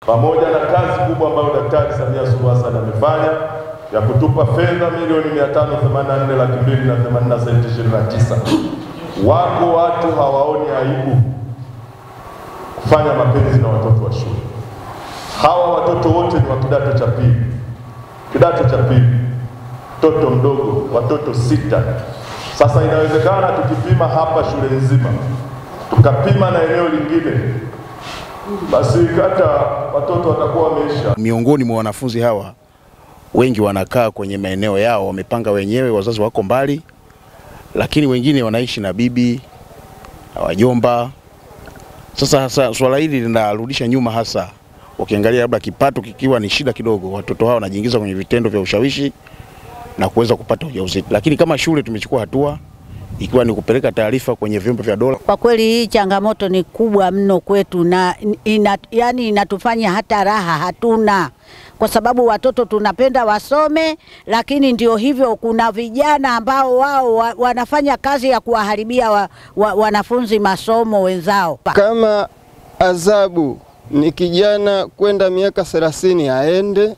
pamoja na kazi kubwa ambayo Daktari Samia Suluhu Hassan amefanya ya kutupa fedha milioni 584,280,29. Wako watu hawaoni aibu kufanya mapenzi na watoto wa shule. Hawa watoto wote ni wa kidato cha pili. Kidato cha pili. Mtoto mdogo, watoto 6. Sasa inawezekana tukipima hapa shule nzima, tukapima na eneo lingine, basi hata watoto watakuwa wameisha. Miongoni mwa wanafunzi hawa wengi wanakaa kwenye maeneo yao, wamepanga wenyewe, wazazi wako mbali, lakini wengine wanaishi na bibi na wajomba. Sasa swala hili linarudisha nyuma, hasa ukiangalia labda kipato kikiwa ni shida kidogo, watoto hao wanajiingiza kwenye vitendo vya ushawishi na kuweza kupata ujauzito. Lakini kama shule tumechukua hatua, ikiwa ni kupeleka taarifa kwenye vyombo vya dola. Kwa kweli hii changamoto ni kubwa mno kwetu, na yani inatufanya hata raha hatuna, kwa sababu watoto tunapenda wasome, lakini ndio hivyo, kuna vijana ambao wao wanafanya kazi ya kuwaharibia wanafunzi masomo wenzao. Kama adhabu ni kijana kwenda miaka 30 aende,